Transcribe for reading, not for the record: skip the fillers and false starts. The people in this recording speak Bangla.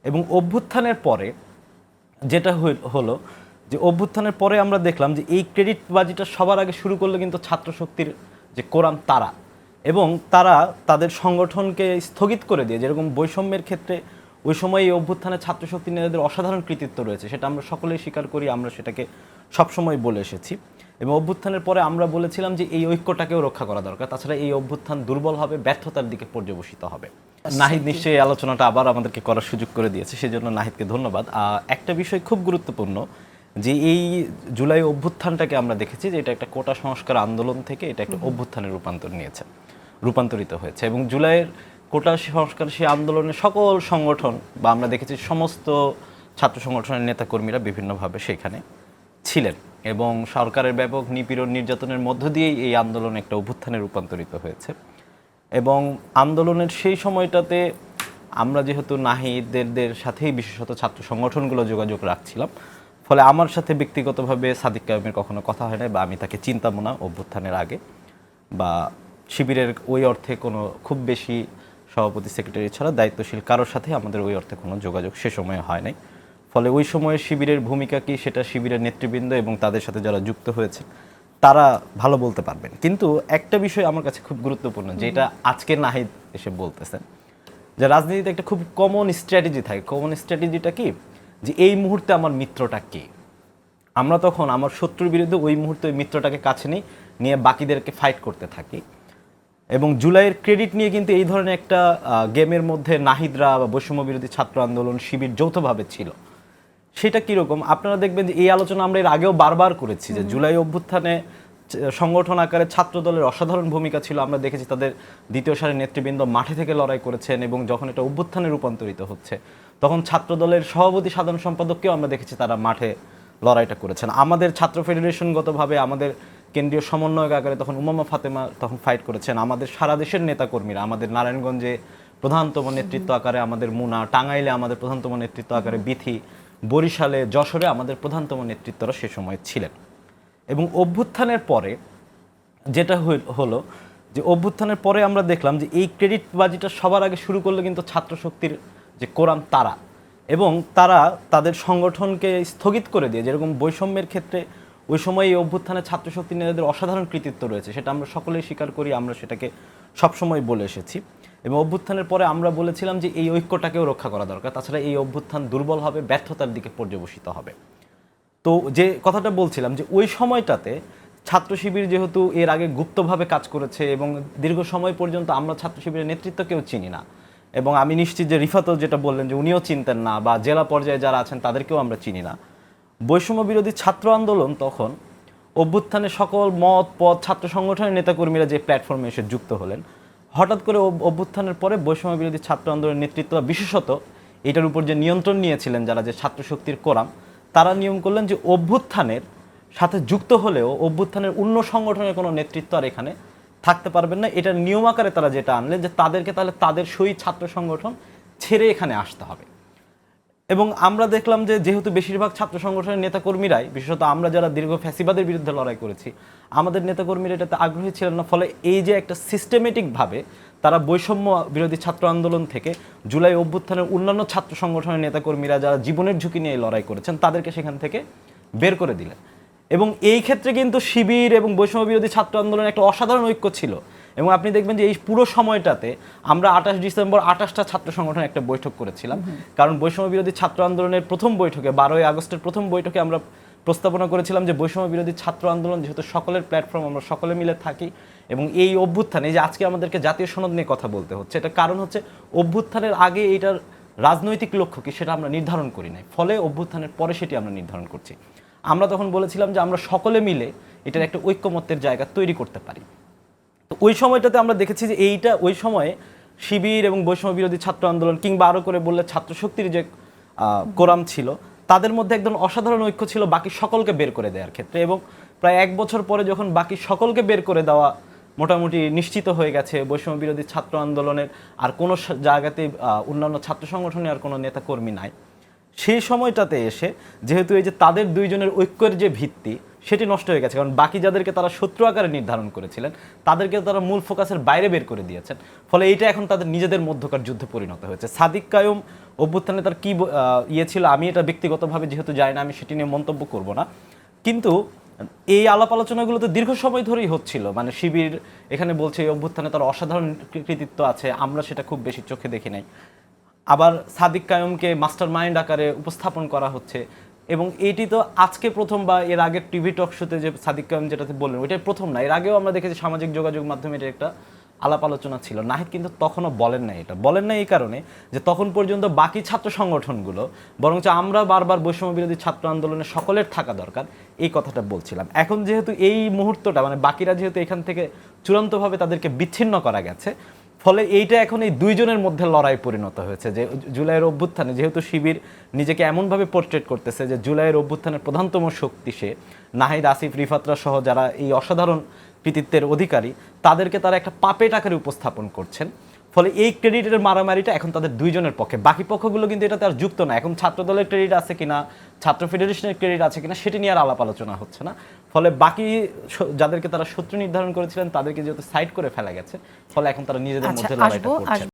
এবং অভ্যুত্থানের পরে যেটা হলো যে অভ্যুত্থানের পরে আমরা দেখলাম যে এই ক্রেডিটবাজিটা সবার আগে শুরু করলো কিন্তু ছাত্র শক্তির যে কোরাম তারা, এবং তারা তাদের সংগঠনকে স্থগিত করে দিয়ে, যেরকম বৈষম্যের ক্ষেত্রে ওই সময় এই অভ্যুত্থানে ছাত্র শক্তি নেতাদের অসাধারণ কৃতিত্ব রয়েছে, সেটা আমরা সকলেই স্বীকার করি, আমরা সেটাকে সবসময় বলে এসেছি। এবং অভ্যুত্থানের পরে আমরা বলেছিলাম যে এই ঐক্যটাকেও রক্ষা করা দরকার, তাছাড়া এই অভ্যুত্থান দুর্বল হবে, ব্যর্থতার দিকে পর্যবসিত হবে। নাহিদ নিশ্চয়ই এই আলোচনাটা আবার আমাদেরকে করার সুযোগ করে দিয়েছে, সেজন্য নাহিদকে ধন্যবাদ। একটা বিষয় খুব গুরুত্বপূর্ণ, যে এই জুলাই অভ্যুত্থানটাকে আমরা দেখেছি যে এটা একটা কোটা সংস্কার আন্দোলন থেকে এটা একটা অভ্যুত্থানে রূপান্তরিত হয়েছে। এবং জুলাইয়ের কোটা সংস্কার সেই আন্দোলনের সকল সংগঠন বা আমরা দেখেছি সমস্ত ছাত্র সংগঠনের নেতাকর্মীরা বিভিন্নভাবে সেখানে ছিলেন, এবং সরকারের ব্যাপক নিপীড়ন নির্যাতনের মধ্য দিয়েই এই আন্দোলন একটা অভ্যুত্থানে রূপান্তরিত হয়েছে। এবং আন্দোলনের সেই সময়টাতে আমরা যেহেতু নাহিদের সাথেই বিশেষত ছাত্র সংগঠনগুলো যোগাযোগ রাখছিলাম, ফলে আমার সাথে ব্যক্তিগতভাবে সাদিক কায়েমের কখনো কথা হয় না, বা আমি তাকে চিনতামও না অভ্যুত্থানের আগে, বা শিবিরের ওই অর্থে কোনো খুব বেশি সভাপতি সেক্রেটারি ছাড়া দায়িত্বশীল কারোর সাথে আমাদের ওই অর্থে কোনো যোগাযোগ সে সময়ে হয় নাই। ফলে ওই সময়ে শিবিরের ভূমিকা কি সেটা শিবিরের নেতৃবৃন্দ এবং তাদের সাথে যারা যুক্ত হয়েছে তারা ভালো বলতে পারবেন। কিন্তু একটা বিষয় আমার কাছে খুব গুরুত্বপূর্ণ, যেটা আজকে নাহিদ এসে বলতেছেন, যে রাজনীতিতে একটা খুব কমন স্ট্র্যাটেজি থাকে। কমন স্ট্র্যাটেজিটা কি, যে এই মুহূর্তে আমার মিত্রটা কে, আমরা তখন আমার শত্রুর বিরুদ্ধে ওই মুহূর্তে ওই মিত্রটাকে কাছে নিয়ে বাকিদেরকে ফাইট করতে থাকি। এবং জুলাইয়ের ক্রেডিট নিয়ে কিন্তু এই ধরনের একটা গেমের মধ্যে নাহিদরা বা বৈষম্য বিরোধী ছাত্র আন্দোলন শিবির যৌথভাবে ছিল। সেটা কীরকম আপনারা দেখবেন যে এই আলোচনা আমরা এর আগেও বারবার করেছি, যে জুলাই অভ্যুত্থানে সংগঠন আকারে ছাত্র দলের অসাধারণ ভূমিকা ছিল। আমরা দেখেছি তাদের দ্বিতীয় সারির নেতৃবৃন্দ মাঠে থেকে লড়াই করেছেন, এবং যখন এটা অভ্যুত্থানে রূপান্তরিত হচ্ছে তখন ছাত্র দলের সভাপতি সাধারণ সম্পাদককেও আমরা দেখেছি তারা মাঠে লড়াইটা করেছেন। আমাদের ছাত্র ফেডারেশনগতভাবে আমাদের কেন্দ্রীয় সমন্বয়ক আকারে তখন উমামা ফাতেমা তখন ফাইট করেছেন। আমাদের সারা দেশের নেতাকর্মীরা, আমাদের নারায়ণগঞ্জে প্রধানতম নেতৃত্ব আকারে আমাদের মুনা, টাঙ্গাইলে আমাদের প্রধানতম নেতৃত্ব আকারে বিথি, বরিশালে, যশোরে আমাদের প্রধানতম নেতৃত্বরা সে সময় ছিলেন। এবং অভ্যুত্থানের পরে যেটা হলো যে অভ্যুত্থানের পরে আমরা দেখলাম যে এই ক্রেডিটবাজিটা সবার আগে শুরু করলো কিন্তু ছাত্র শক্তির যে কোরাম তারা, এবং তারা তাদের সংগঠনকে স্থগিত করে দিয়ে, যেরকম বৈষম্যের ক্ষেত্রে ওই সময় এই অভ্যুত্থানে ছাত্র শক্তি নেতাদের অসাধারণ কৃতিত্ব রয়েছে, সেটা আমরা সকলেই স্বীকার করি, আমরা সেটাকে সবসময় বলে এসেছি। এবং অভ্যুত্থানের পরে আমরা বলেছিলাম যে এই ঐক্যটাকেও রক্ষা করা দরকার, তাছাড়া এই অভ্যুত্থান দুর্বল হবে, ব্যর্থতার দিকে পর্যবসিত হবে। তো যে কথাটা বলছিলাম, যে ওই সময়টাতে ছাত্র শিবির যেহেতু এর আগে গুপ্তভাবে কাজ করেছে, এবং দীর্ঘ সময় পর্যন্ত আমরা ছাত্র শিবিরের নেতৃত্ব কেউ চিনি না, এবং আমি নিশ্চিত যে রিফাতও যেটা বললেন যে উনিও চিনতেন না, বা জেলা পর্যায়ে যারা আছেন তাদেরকেও আমরা চিনি না। বৈষম্য বিরোধী ছাত্র আন্দোলন তখন অভ্যুত্থানে সকল মত পথ ছাত্র সংগঠনের নেতাকর্মীরা যে প্ল্যাটফর্মে এসে যুক্ত হলেন, হঠাৎ করে অভ্যুত্থানের পরে বৈষম্য বিরোধী ছাত্র আন্দোলনের নেতৃত্ব, বিশেষত এটার উপর যে নিয়ন্ত্রণ নিয়েছিলেন যারা, যে ছাত্র শক্তির কোরাম, তারা নিয়ম করলেন যে অভ্যুত্থানের সাথে যুক্ত হলেও অভ্যুত্থানের অন্য সংগঠনের কোনো নেতৃত্ব আর এখানে থাকতে পারবেন না। এটার নিয়ম আকারে তারা যেটা আনলেন, যে তাদেরকে তাহলে তাদের শহীদ ছাত্র সংগঠন ছেড়ে এখানে আসতে হবে। এবং আমরা দেখলাম যে যেহেতু বেশিরভাগ ছাত্র সংগঠনের নেতাকর্মীরাই, বিশেষত আমরা যারা দীর্ঘ ফ্যাসিবাদের বিরুদ্ধে লড়াই করেছি, আমাদের নেতাকর্মীরা এটাতে আগ্রহী ছিলেন না। ফলে এই যে একটা সিস্টেমেটিকভাবে তারা বৈষম্য বিরোধী ছাত্র আন্দোলন থেকে জুলাই অভ্যুত্থানের অন্যান্য ছাত্র সংগঠনের নেতাকর্মীরা যারা জীবনের ঝুঁকি নিয়ে লড়াই করেছেন তাদেরকে সেখান থেকে বের করে দিলেন। এবং এই ক্ষেত্রে কিন্তু শিবির এবং বৈষম্য বিরোধী ছাত্র আন্দোলনের একটা অসাধারণ ঐক্য ছিল। এবং আপনি দেখবেন যে এই পুরো সময়টাতে আমরা 28 ডিসেম্বর 28টা ছাত্র সংগঠন একটা বৈঠক করেছিলাম, কারণ বৈষম্য বিরোধী ছাত্র আন্দোলনের প্রথম বৈঠকে 12ই আগস্টের প্রথম বৈঠকে আমরা প্রস্তাবনা করেছিলাম যে বৈষম্য বিরোধী ছাত্র আন্দোলন যেহেতু সকলের প্ল্যাটফর্ম, আমরা সকলে মিলে থাকি, এবং এই অভ্যুত্থানে যে আজকে আমাদেরকে জাতীয় সনদ নিয়ে কথা বলতে হচ্ছে, এটা কারণ হচ্ছে অভ্যুত্থানের আগে এইটার রাজনৈতিক লক্ষ্য কি সেটা আমরা নির্ধারণ করি নাই, ফলে অভ্যুত্থানের পরে সেটি আমরা নির্ধারণ করছি। আমরা তখন বলেছিলাম যে আমরা সকলে মিলে এটার একটা ঐক্যমত্যের জায়গা তৈরি করতে পারি। তো ওই সময়টাতে আমরা দেখেছি যে এইটা ওই সময়ে শিবির এবং বৈষম্য বিরোধী ছাত্র আন্দোলন, কিংবা আরও করে বললে ছাত্র শক্তির যে কোরাম ছিল, তাদের মধ্যে একদম অসাধারণ ঐক্য ছিল বাকি সকলকে বের করে দেওয়ার ক্ষেত্রে। এবং প্রায় 1 বছর পরে যখন বাকি সকলকে বের করে দেওয়া মোটামুটি নিশ্চিত হয়ে গেছে, বৈষম্য বিরোধী ছাত্র আন্দোলনের আর কোনো জায়গাতেই অন্যান্য ছাত্র সংগঠনে আর কোনো নেতাকর্মী নাই, সেই সময়টাতে এসে যেহেতু এই যে তাদের দুইজনের ঐক্যের যে ভিত্তি সেটি নষ্ট হয়ে গেছে, কারণ বাকি যাদেরকে তারা শত্রু আকারে নির্ধারণ করেছিলেন তাদেরকে তারা মূল ফোকাসের বাইরে বের করে দিয়েছেন। ফলে এইটা এখন তাদের নিজেদের মধ্যকার যুদ্ধে পরিণত হয়েছে। সাদিক কায়ুম অভ্যুত্থানে তার কি ইয়ে ছিল আমি এটা ব্যক্তিগতভাবে যেহেতু জানি না, আমি সেটি নিয়ে মন্তব্য করব না। কিন্তু এই আলাপ আলোচনাগুলো তো দীর্ঘ সময় ধরেই হচ্ছিল, মানে শিবির এখানে বলছে এই অভ্যুত্থানে তার অসাধারণ কৃতিত্ব আছে, আমরা সেটা খুব বেশি চোখে দেখি নাই। আবার সাদিক কায়ুমকে মাস্টার মাইন্ড আকারে উপস্থাপন করা হচ্ছে, এবং এটি তো আজকে প্রথম বা এর আগের টিভি টক শোতে যে সাদিক কায়ুম যেটাতে বললেন ওইটাই প্রথম না, এর আগেও আমরা দেখেছি সামাজিক যোগাযোগ মাধ্যমে এটা একটা আলাপ আলোচনা ছিল। নাহিদ কিন্তু তখনও বলেন নাই, এটা বলেন নাই এই কারণে যে তখন পর্যন্ত বাকি ছাত্র সংগঠনগুলো বরঞ্চ আমরা বারবার বৈষম্য বিরোধী ছাত্র আন্দোলনে সকলের থাকা দরকার এই কথাটা বলছিলাম। এখন যেহেতু এই মুহূর্তটা মানে বাকিরা যেহেতু এখান থেকে চূড়ান্তভাবে তাদেরকে বিচ্ছিন্ন করা গেছে, ফলে এইটা এখন এই দুইজনের মধ্যে লড়াই পরিণত হয়েছে। যে জুলাইয়ের অভ্যুত্থানে যেহেতু শিবির নিজেকে এমনভাবে পোর্ট্রেট করতেছে যে জুলাইয়ের অভ্যুত্থানের প্রধানতম শক্তি সে, নাহিদ, আসিফ, রিফাতরা সহ যারা এই অসাধারণ কৃতিত্বের অধিকারী তাদেরকে তারা একটা পাপেট আকারে উপস্থাপন করছেন। ফলে এই ক্রেডিটের মারামারিটা এখন তাদের দুইজনের পক্ষে, বাকি পক্ষগুলো কিন্তু এটাতে আর যুক্ত না। এখন ছাত্র দলের ক্রেডিট আছে কিনা, ছাত্র ফেডারেশনের ক্রেডিট আছে কিনা সেটি নিয়ে আর আলাপ আলোচনা হচ্ছে না। ফলে বাকি যাদেরকে তারা শত্রু নির্ধারণ করেছিলেন তাদেরকে যেহেতু সাইড করে ফেলা গেছে, ফলে এখন তারা নিজেদের মধ্যে লড়াইটা করছে।